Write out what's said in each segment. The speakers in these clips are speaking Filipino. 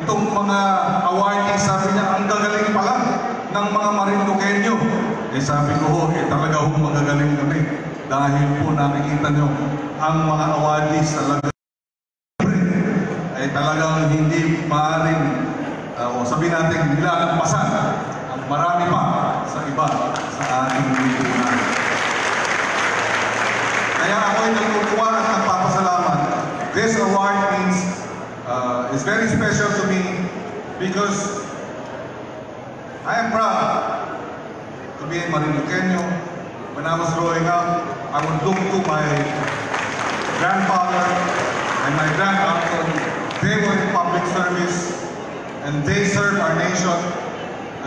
Itong mga awardees, sabi niya, ang gagaling pala ng mga Marinduqueño. Sabi ko, talaga magagaling kami. Dahil po nakikita niyo, ang mga awardees talaga talagang hindi maaaring, sabihin natin, nilalampasan ang marami pa sa iba sa ating lipunan. Kaya ako'y nagtutuwa at nagpapasalamat. This award is very special to me because I am proud to be a Marinduqueño. When I was growing up, I would look to my grandfather and my granduncle. They were in public service and they served our nation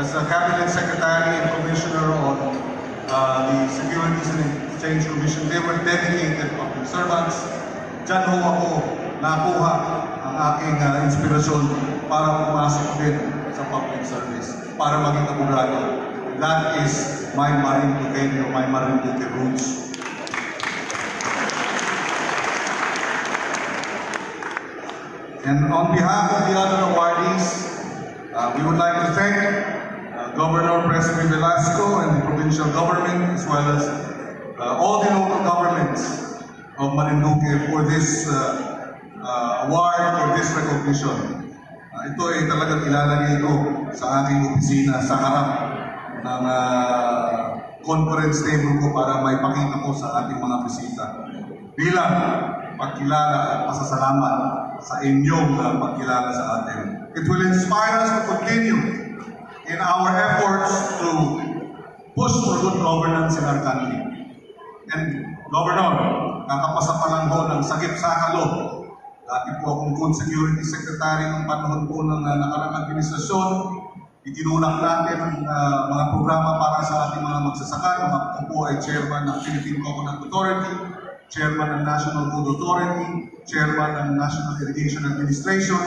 as a cabinet secretary and commissioner on the Securities and Exchange Commission. They were dedicated public servants. Diyan ho ako nakuha ang aking inspirasyon para pumasok din sa public service, para maging abogado. That is my Marinduqueño, my Marinduque roots. And on behalf of the other awardees, we would like to thank Governor Presley Velasco and the provincial government, as well as all the local governments of Marinduque for this award, for this recognition. Ito ay talagang ilalagay ko sa aking opisina sa harap ng conference table ko para may pakita ko sa ating mga bisita. Bilang pagkilala at pasasalamat sa inyong pagkilala sa atin. It will inspire us to continue in our efforts to push for good governance in our country. And Governor, kakapasa pa lang ho ng sakip-sakalo. Dati po akong Food Security Secretary ng panahon po ng nakarang administrasyon. Itinulak natin ang mga programa para sa ating mga magsasaka. Ako po ay chairman ng Philippine Coconut Authority, chairman ng National Food Authority, chairman ng National Irrigation Administration,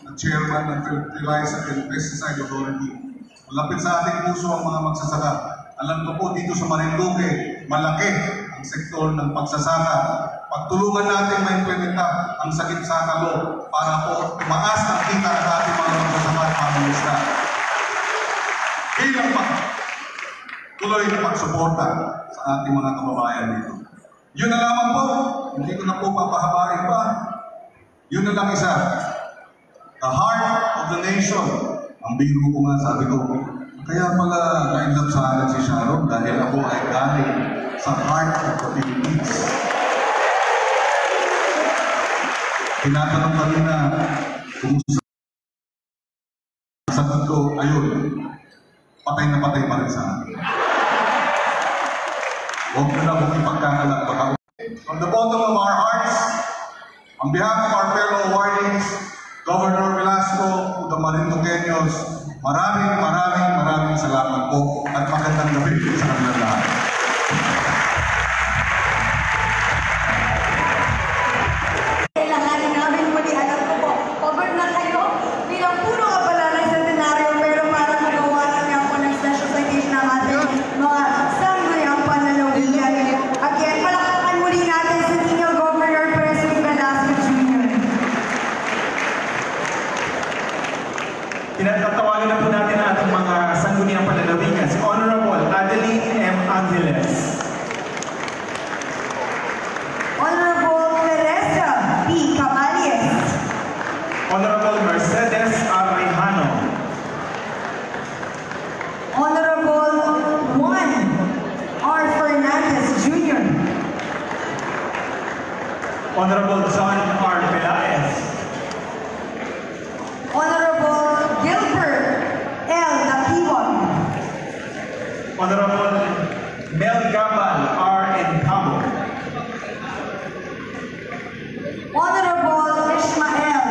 at chairman ng Fertilizer and Pesticide Authority. Malapit sa ating puso ang mga magsasaka. Alam ko po dito sa Marinduque, malaki ang sektor ng pagsasaka. Pagtulungan natin maimplementa ang sakip-sakalo para po tumaas ang kita ng ating mga magsasaka at mamunista. Bilang pa, tuloy na pagsuporta sa ating mga kababayan dito. Yun na lamang po, hindi ko na po papahabain pa. Yun na lang isa. The heart of the nation. Ang biro ko nga, sabi ko, kaya pala na-inlove sa akin si Sharon dahil ako ay galing sa heart of the Philippines. Tinatanong kami na kumusta. Sagot ko, ayun, patay na patay pa rin sa akin. Huwag na lang kung ipagkakalat baka. From the bottom of our hearts, on behalf of our fellow awardees, Governor Velasco, the Marinduqueños, maraming salamat po at magandang gabi sa kanilang lahat. Kailanganin namin muli, alam ko po, covered na kayo bilang puro kapalaran sa senaryo, pero para magawa niya po ng special citation ng ating mga sangguniang panlalawigan. Again, palakpakan muli natin sa Senior Governor Presley Velasco Jr. Tinatawagan na po natin ang ating mga sangguniang panlalawigan. Si Honorable Adeline M. Angeles. Honorable Teresa P. Camalies. Honorable Mercedes Arrejano. Honorable Juan R. Fernandez Jr. Honorable John R. Pelaez. Honorable Gilbert L. Nakiwag. Honorable Mel Gabal R. Encamo. Honorable Ishmael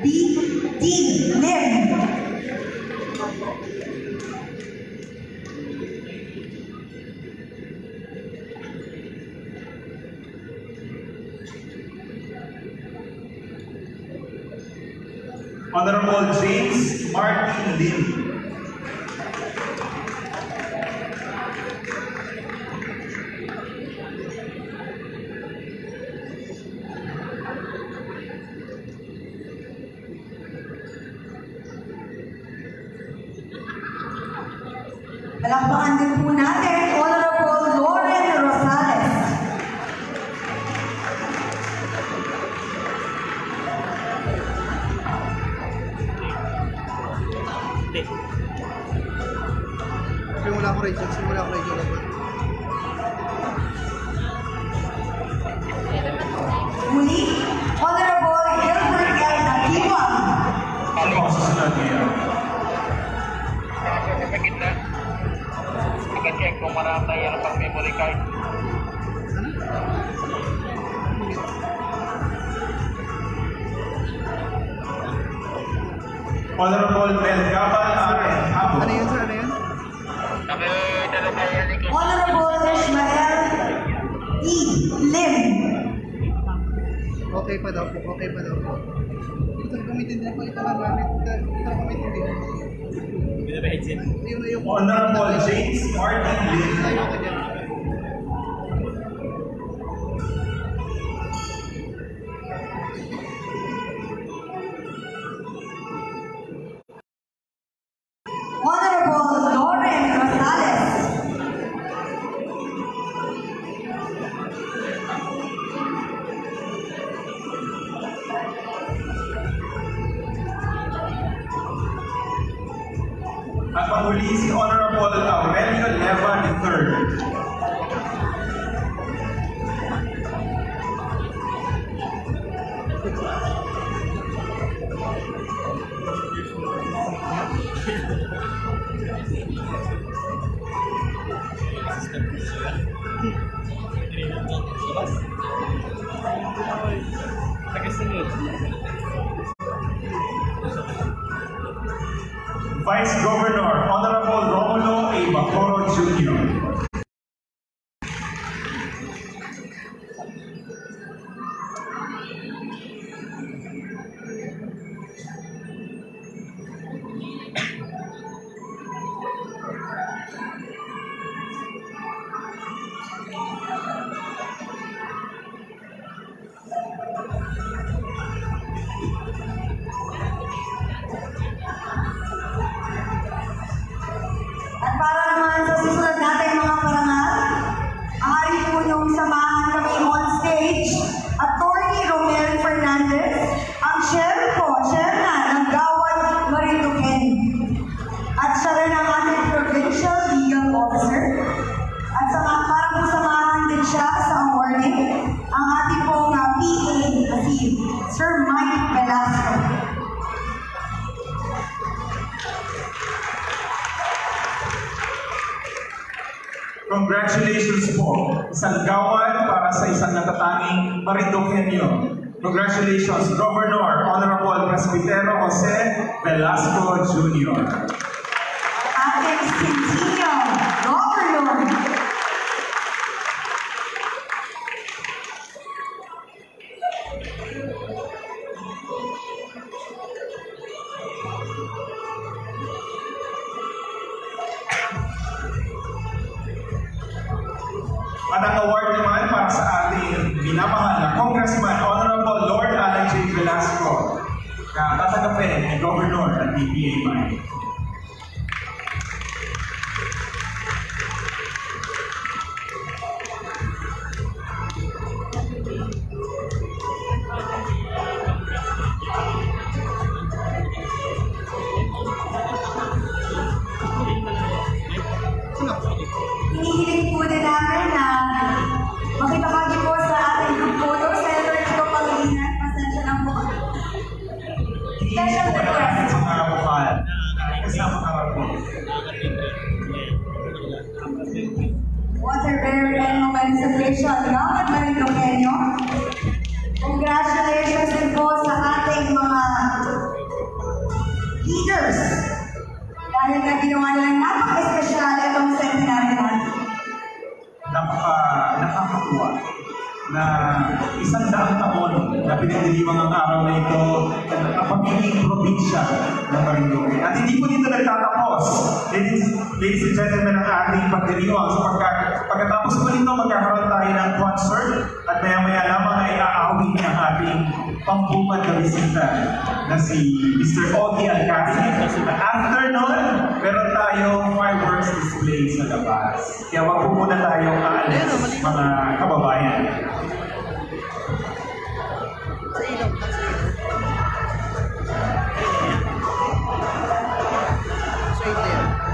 B. D. Lim. Honorable James Martin Lim. Palakpakan din po natin, Honorable Lauren Rosales. Simula ko, Rachel. Muli, Honorable Gilbert L. Nakiwang. Ano ang susunod niya? Sa gitna. Pagka-check kung marami yan ang memory card. Honorable Mel Gabal Aren Habo. Ano yun, sir? Ano yun? Honorable Ishmael E. Lim. Okay pa daw po. Ito na gamitin din po. Ito na gamitin din. Yung Honorable James Martin Lim. tayo ka dyan. Honorable Lauren Rosales. At panghuli si Honorable Aurelio Leva III. Vice Governor Honorable Romulo A. Bacoro Jr. At para naman sa susunod natin mga parangal, ari po niyong samahan kami on stage, Attorney Romel Fernandez, ang chairman ng Gawad Marinduque. At siya rin ang ating provincial legal officer. At para po samahan din siya sa awarding, ang ating pong PA na si Sir Mike Velasco. Congratulations po, isang gawad para sa isang natatanging Marinduqueño. Congratulations, Governor Honorable Presbitero Jose Velasco Jr. Ating Centennial Governor. At ang award naman para sa ating minamahal na Congressman Honorable Lord Alan J. Velasco na tatanggapin ni Governor at DPA Mike. Hinihiling po din namin na makipagpagi po sa ating group photo. Senator Chico Pangilinan, pasensya na po. Special request. Mga bukal. Kasama ka po. Water Bearer and Moment Celebration, Gawad Marinduqueño. Congratulations din po sa ating mga leaders. Dahil na ginawa nilang napaka-espesyal itong centenary natin. Nakakatuwa na 100 taon na pinagdiriwang ang araw na ito ang pagiging probinsya ng Marinduque. At hindi po dito nagtatapos. Ladies and gentlemen, ang ating pagdiriwang. So pagkatapos po nito, magkakaroon tayo ng concert at maya-maya lamang ay aawin ang ating pambungad na bisita na si Mr. Ogie Alcacid. At after nun, meron tayong fireworks display sa labas. Kaya wag po muna tayong aalis, mga kababayan. Sa ilaw. Sa ilaw.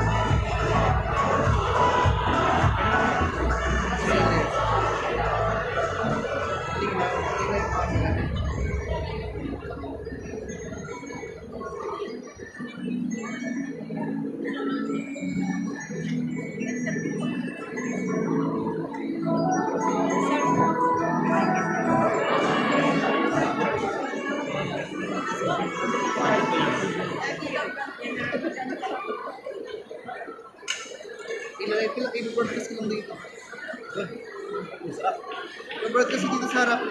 I-broadcast ko lang dito. I-broadcast dito sa harap.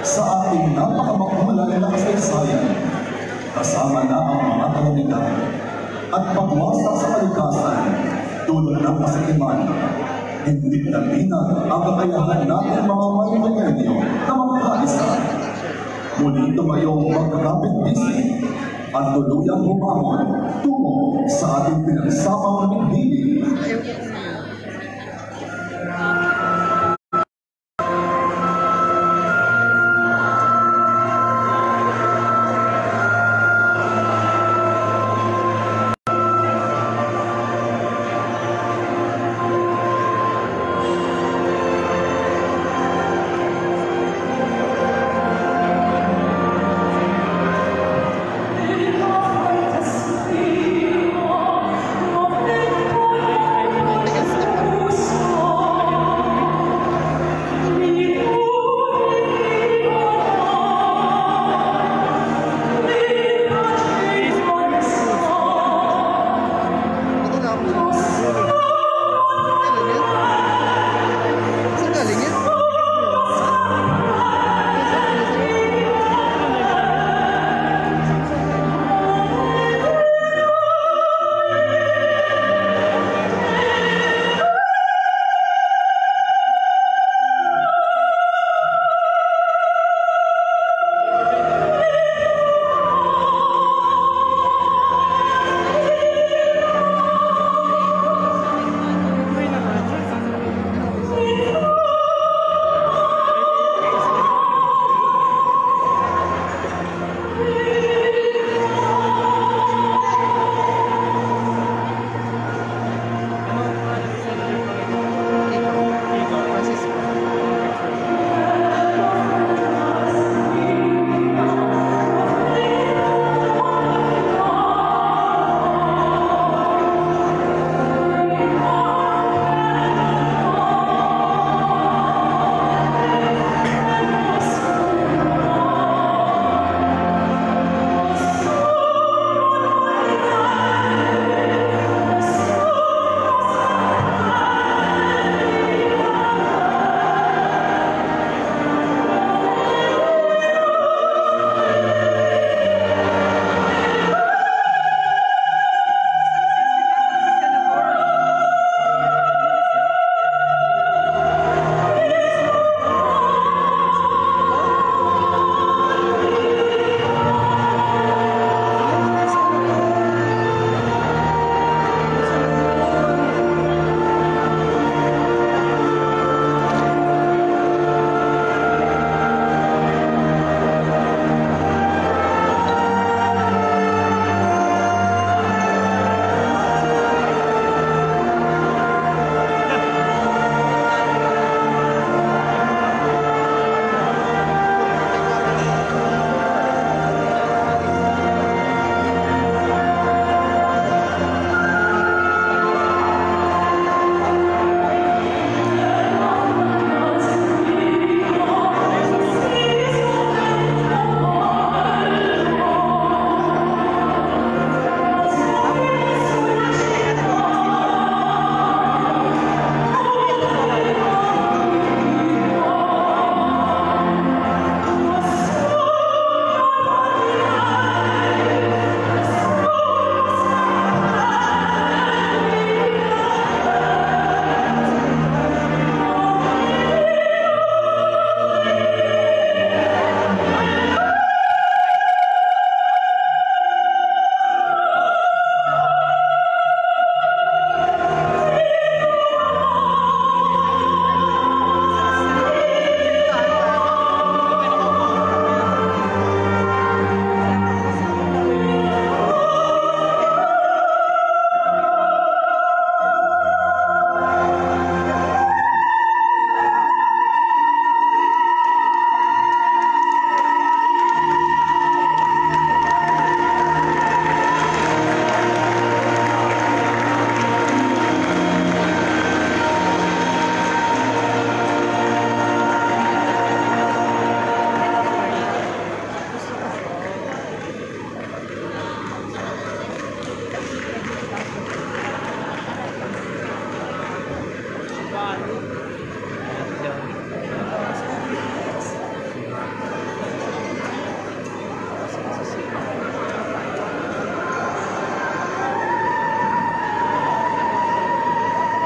sa ating napakamakulan na kasaysayan, kasama na ang mga kalamidad at pagwasa sa kalikasan tulad ng kasakiman. Hindi natin ang kakayahan natin mga Manilongenyo na magkaisa. Muli tumayong magkakapit-bisig at tuluyang humamon tungo sa ating pinagsamang pagdilig. Be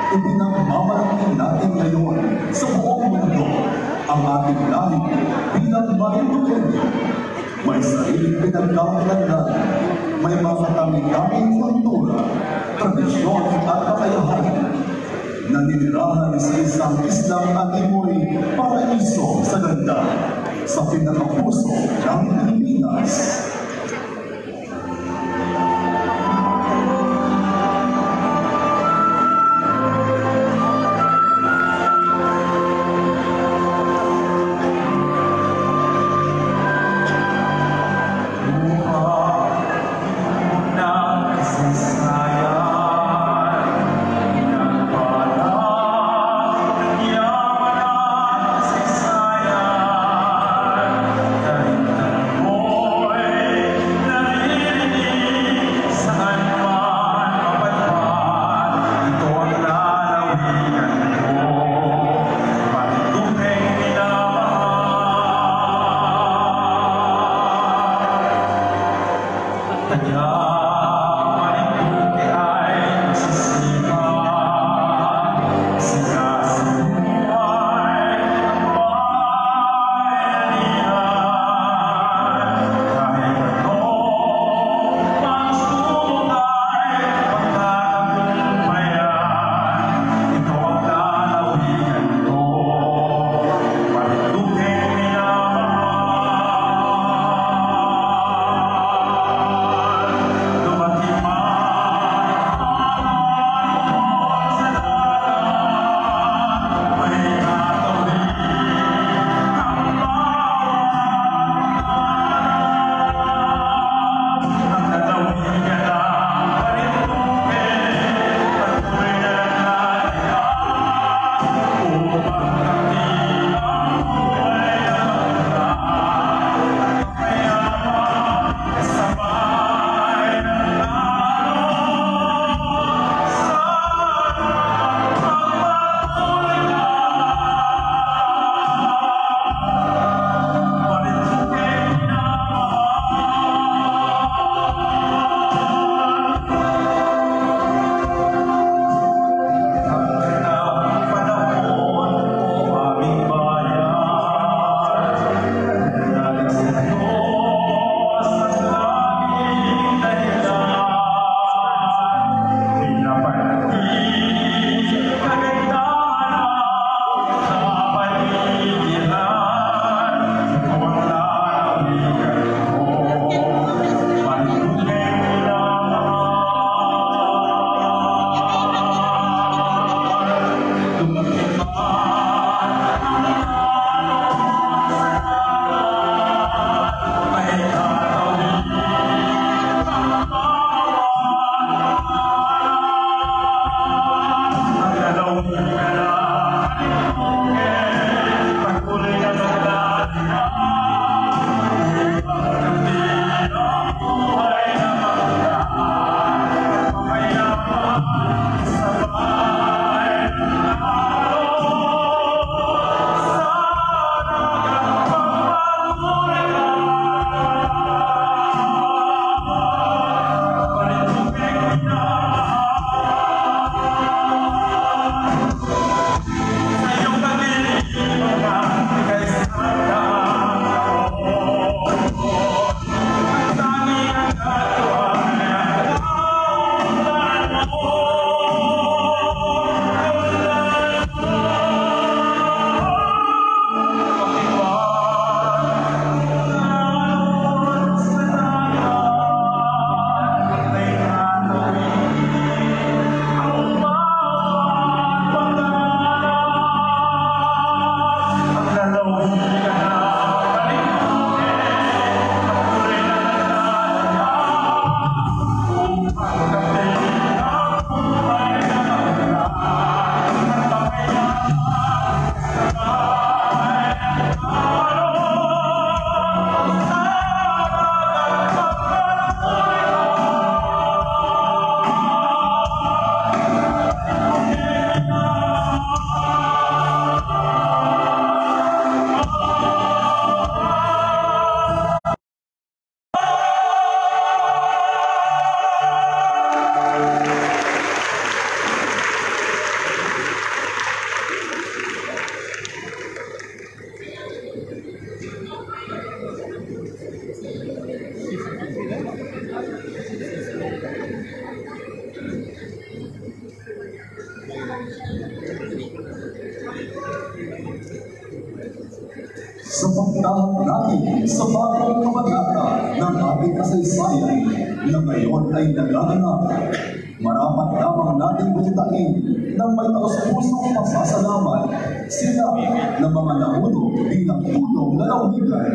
Ipinagmamalaki natin ngayon sa buong mundo ang ating lahi bilang Marinduqueño. May sariling pinagkakalanlan, may mga kami-kaming kultura, tradisyon at kakayahan. Naninirahan sa isang islang animoy paraiso sa ganda sa pinakapuso ng Pilipinas. sa pagtahak natin sa bagong kabanata ng ating kasaysayan na ngayon ay nagaganap. Marapat lamang natin butitain ng may taos-pusong pasasalamat sila ng mga namuno bilang tulong lalawigan.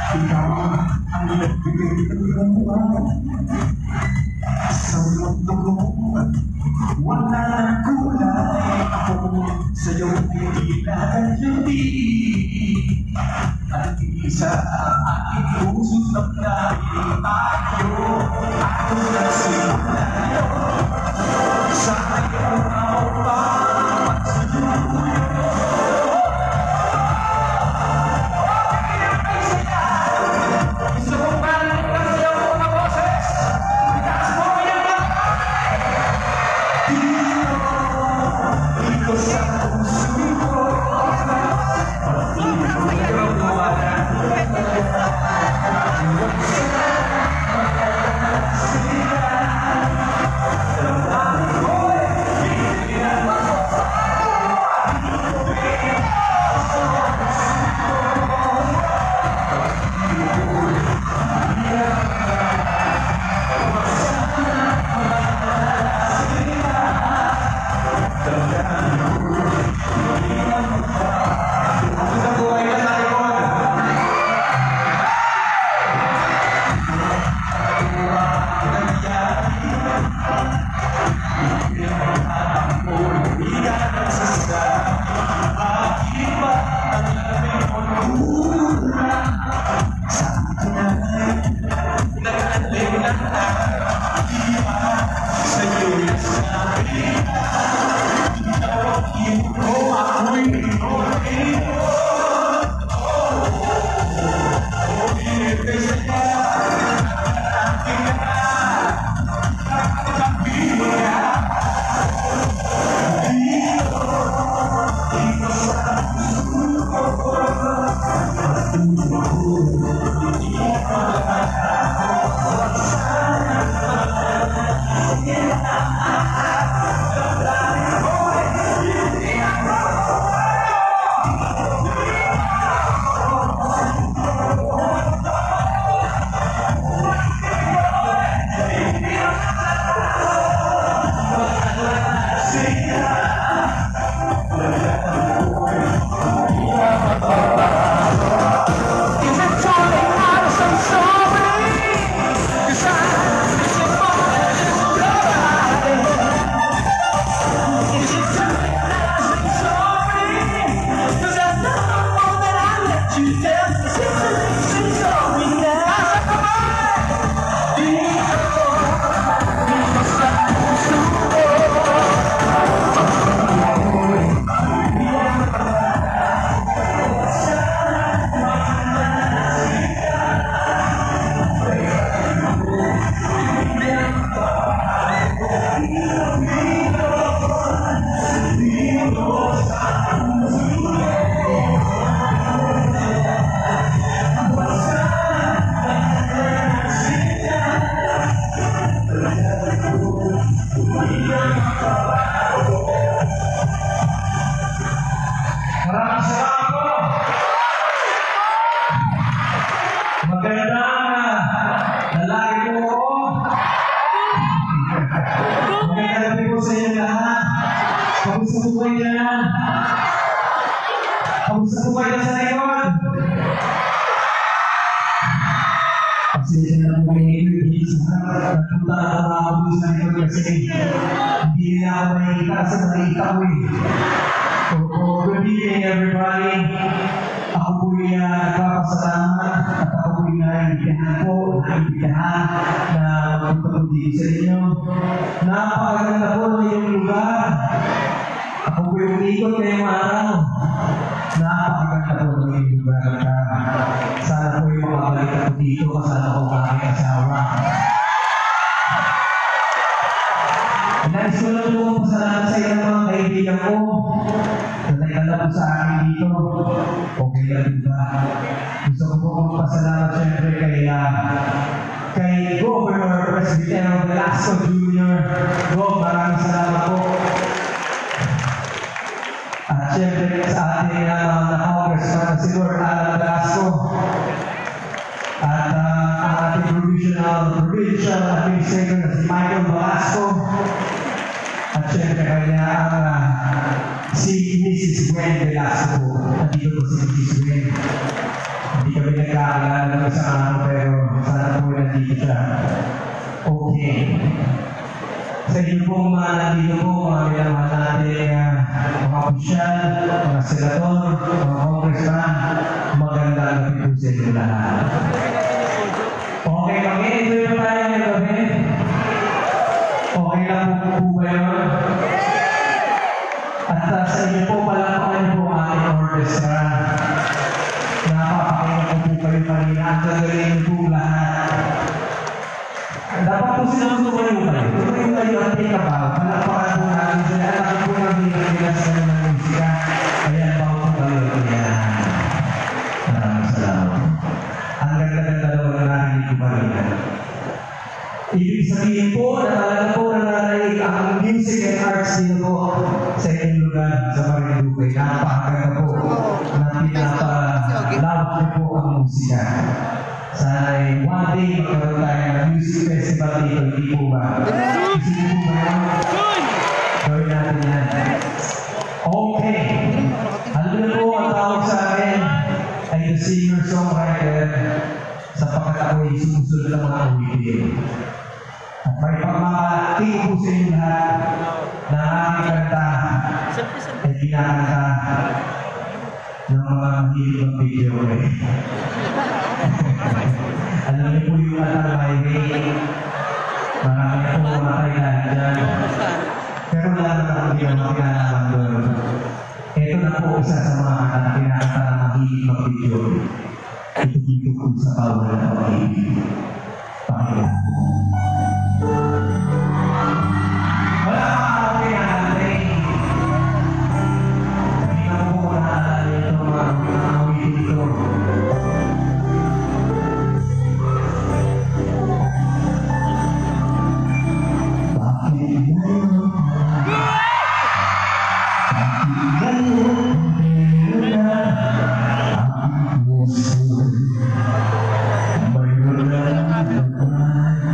Ikaw ang nagbigay ng buwan sa mundo ko. Wala nang kulay ako sa'yo hindi nakayuti. At isa ang aking puso't nagdahil tayo. Ako nagsimula sa iyong pa pagsuyo. Gusto kong balik ang iyong mga boses. Itaas mo yung dito sa puso ko. Maraming salamat po. Magandang lalaki po ako. Magandang gabi po sa inyo lahat. Kamusta po kayo dyan? Kamusta po kayo sa likod? Pasensya na po kayo hindi sa nagpunta na ako sa likod kasi hindi na ako nakikita sa nakikita ko eh. So, good evening everybody. Ako po yung nagpapasalamat at ako po yung naimbitahan na magpunta po dito sa inyo. Napakaganda po na yung lugar. Ako po yung ikot ngayong araw. Napakaganda po na yung lugar. Sana po yung makabalik ako dito kasama ko ang aking asawa. Nais ko lang po pasalamat sa ilang mga kaibigan ko na nagdala po sa akin dito. Okay lang ba? Gusto ko po magpasalamat siyempre kay Governor Presbyterian Velasco Jr. Maraming salamat po. At siyempre sa ating na-congressman si Lord Alan Velasco. At ang ating provincial administrator na si Michael Velasco. At siyempre kanya si Mrs. Gwen Velasco. Nandito po si Mrs. Gwen. Hindi kami may nagkakilala ng isang araw pero sana po nandito siya. Okay. Sa inyo po mga nandito po, mga minamahal natin mga opisyal, mga senador, mga congressman, magandang gabi po sa inyo lahat. Okay kami, ito yung tayo ng gabi. Okay lang po ba yun? At sa inyo po, palapakan po ang ating orchestra. Napapakinggan ko po kayo kanina. Ang gagaling po lahat. Dapat po silang tumayo kayo. Tumayo kayo at pinakabaw. Palapakan po natin sila. Alam po namin ang bilas na ng musika. Kaya bawa po kayo. Maraming salamat. Ang ganda-ganda naman na narinig ko kanina. Ibig sabihin po na talaga po nananaig ang music and arts dito po sa inyong lugar sa Marinduque. Napakaganda po na pinapalawak niyo po ang musika. Sana one day magkaroon tayo ng music festival dito, hindi po ba? Isipin po ba yun? Gawin natin yan. Okay. Alam niyo po ang tawag sa akin ay the singer-songwriter sapagkat ako'y sumusunod ng mga awitin. At may pagmamalaki po sa inyo lahat na ang aming kanta ay kinakanta ng mga mahilig ng video eh. Alam niyo po yung kanta ng highway. Marami na po mga kailangan dyan. Pero wala na akong ginawa kinalaman doon. Ito na po isa sa mga kanta na kinakanta ng mahilig ng video. Ito dito po sa bawal na pag-ibig. Pakinggan po. Wala ka natin. Hindi na po naalala ito mga awitin ito. Bakit ngayon? Bakit ngayon? Ang puso may wala naman.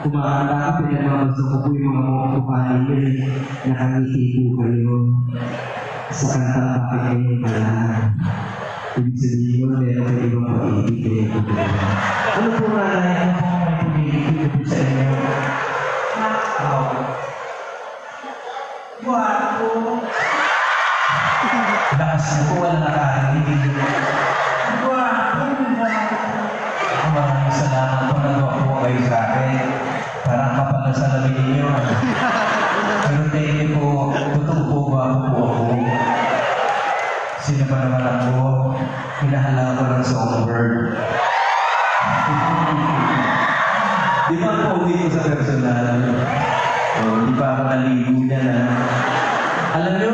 kumahanda ko, pinagmamasa ko po yung mga mukha ninyo, nakangiti po kayo sa kantang bakit kayo pala. Ibig sabihin mo, meron kayo ibang pag-ibig kayo po. Ano po nga na yan? Ano po may pag-ibig po sa inyo? Guwapo. Lakas na po, wala nakarinig. Guwapo. Maraming salamat po, nagawa po kayo sa akin. Parang kapag nasa labi ninyo. Pero thank you po, totoo po ba po ako? Sino ba naman ako? Hinahala ko ng songbird. Di ba po uwi ko sa personal? Di pa ako naligo niya na. Alam nyo,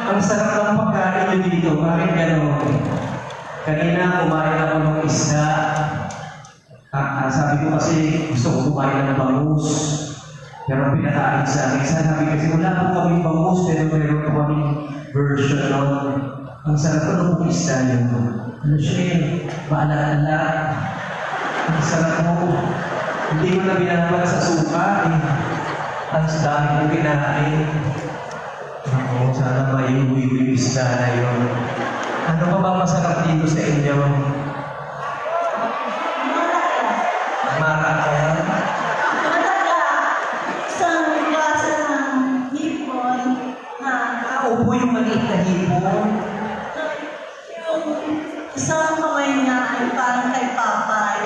ang sarap ng pagkain nyo dito. Bakit gano'n? Kanina kumain ako ng isda. Sabi ko kasi gusto ko kumain ng bangus. Pero pinakain sa akin. Sabi kasi wala po kami bangus, pero meron po kami version nun. Ang sarap ko ng isda yun. Ano siya eh? Maalala. Ang sarap mo. Hindi mo na binabag sa suka eh. Ang dami ko kinain. Ako, sana maiuwi ko yung isda na yun. Ano pa ba masarap dito sa inyo? Marakaya. Isang klase ng hipon na Upo yung maliit na hipon. yung isang kamay niya ay parang kay Papay.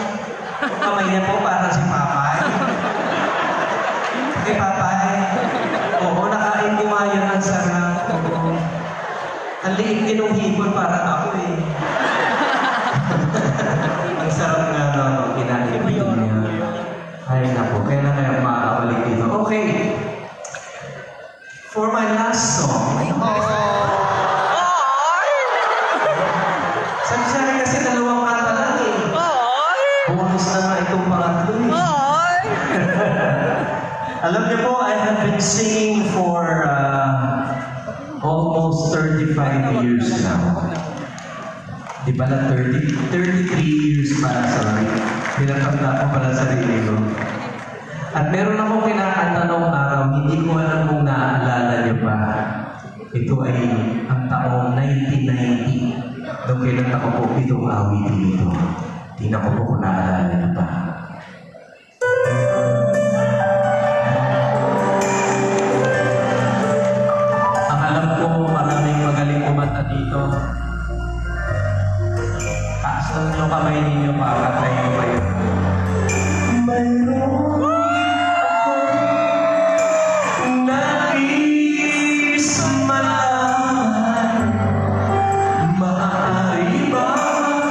Yung kamay niya po parang si Papay. Kay Papay. Oo, nakain ko nga yun. Ang sarap. Ang liit din ng hipon parang ako eh. Ang sarap nga no, kinain niya. Ay naku, kailan kaya makakabalik dito? Okay. For my last song. Sabi kasi dalawang kanta lang eh. Bonus na nga itong pangatlo eh. Alam niyo po, I have been singing for almost 35 years now. Di ba na 33 years para sorry. Pinatanda ko pala sa sarili ko. At meron akong kinakanta noong araw, hindi ko alam kung naaalala niyo pa. Ito ay ang taong 1990. Nung kailan ako po pitong awit dito. Tingnan ko po kung naaalala niyo pa. Ang alam ko, maraming magaling kumanta dito. Taas niyo kamay ninyo, makakatay nyo kayo. Mayroon akong nais malaman. Maaari ba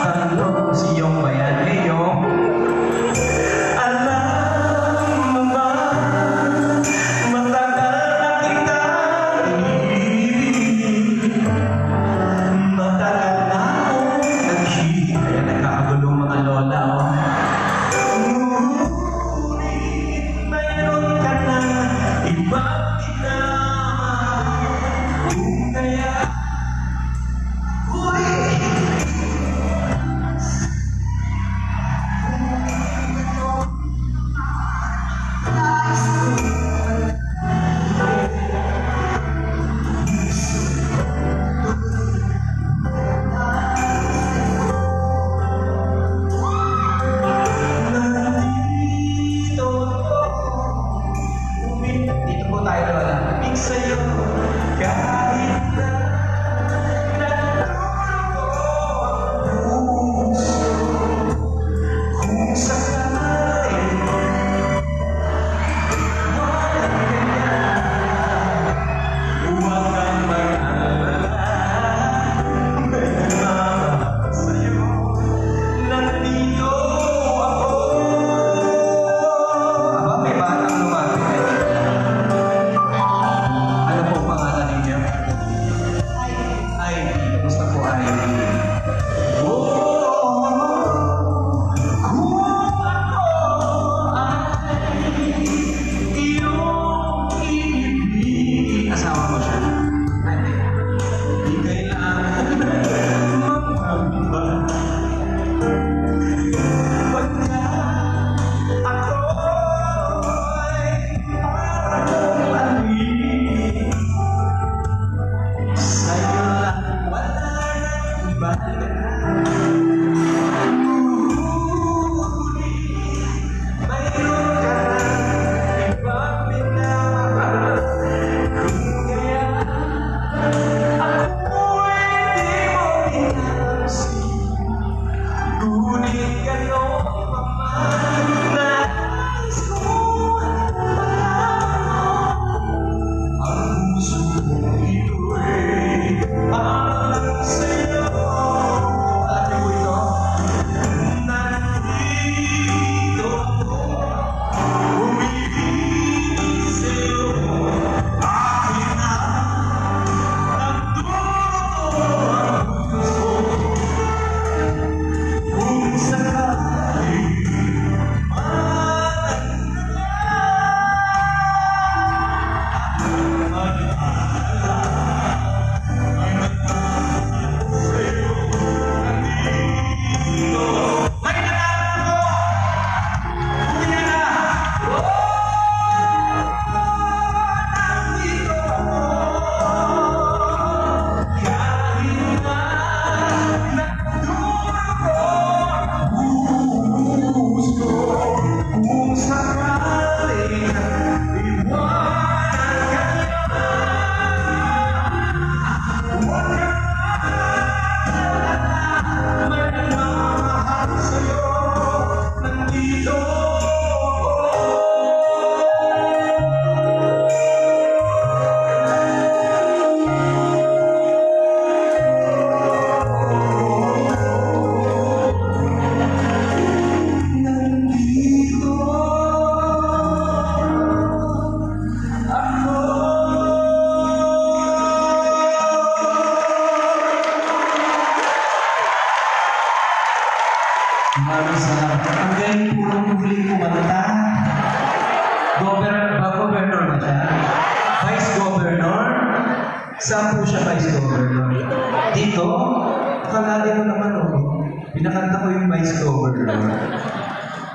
tanong si Yong ba yan? Hey Yong. Alam mo ba, matagal na kitang iniibig. Matagal na akong nag-hihig. Kaya nagkakagulong mga lola, oh. Ngunit mayroon ka na ibang minamahal. Kung kaya dito po tayo lola. Big sa'yo kahit na kung sakali huwag kang mag-alala. May nagmamahal sa'yo, nandito ako. Aba, may batang lumapit. Governor ba siya? Vice Governor? Saan po siya Vice Governor? Dito? Kalali mo naman pinakanta ko yung Vice Governor.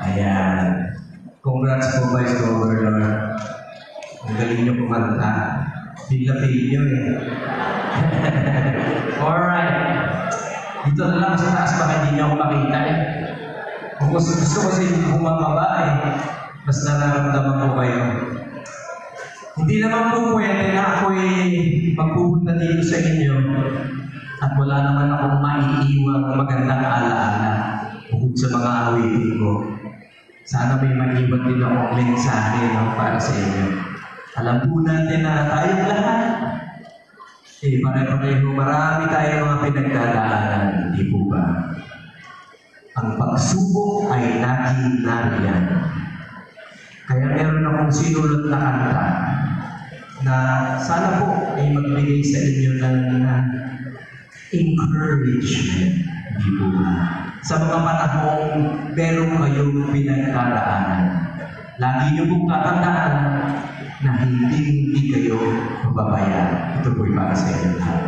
Ayan. Congrats po Vice Governor. Ang galing niyo kumanta. Pila-pili niyo Alright. Dito na lang sa taas baka hindi niyo ako makita Kung gusto kasi bumababa mas nararamdaman ko kayo. Hindi naman po pwede na ako'y magpupunta dito sa inyo at wala naman akong maiiwang magandang alaala bukod sa mga awitin ko. Sana may maiwan din akong mensahe para sa inyo. Alam po natin na tayong lahat, pare-pareho marami tayong mga pinagdadaanan, hindi po ba? Ang pagsubok ay laging nariyan. Kaya meron akong sinulat na kanta na sana po ay magbigay sa inyo ng encouragement, di po ba? Sa mga panahong meron kayong pinagdadaanan. Lagi niyo pong tatandaan na hindi kayo mababayaan. Ito po'y para sa inyo lahat.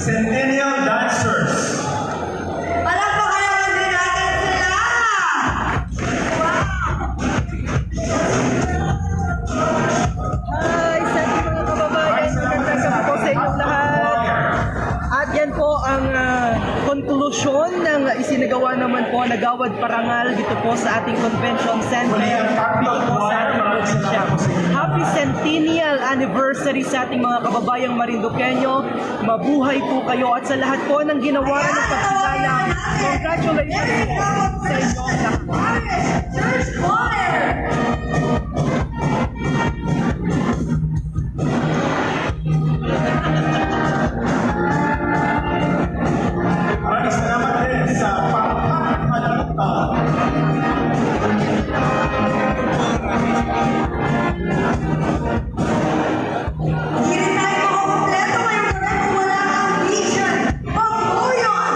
Centennial Dancers. Palakpakan naman din natin sila! Hi! Sa ating mga kababayan, magandang gabi po sa inyong lahat. At yan po ang konklusyon ng isinagawa naman po na Gawad Parangal dito po sa ating convention center. Dito po sa ating probinsya. Happy Centennial Anniversary sa ating mga kababayang Marinduqueño. Mabuhay po kayo at sa lahat po ng ginawa ng pagsigalang. Congratulations po sa inyong lahat. Church choir! Maraming salamat din sa pagkakaluta. Hindi rin tayo makukumpleto ngayong gabi kung wala kang vision. Pangbuyon!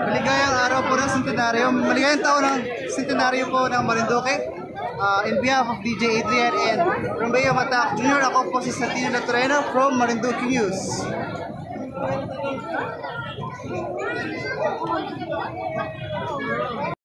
Maligayang araw po ng Centenaryo. Maligayang taon ng Centenaryo po ng Marinduque. In behalf of DJ Adrian and Romeo Matac Jr., ako po si Santino Latorena from Marinduque News.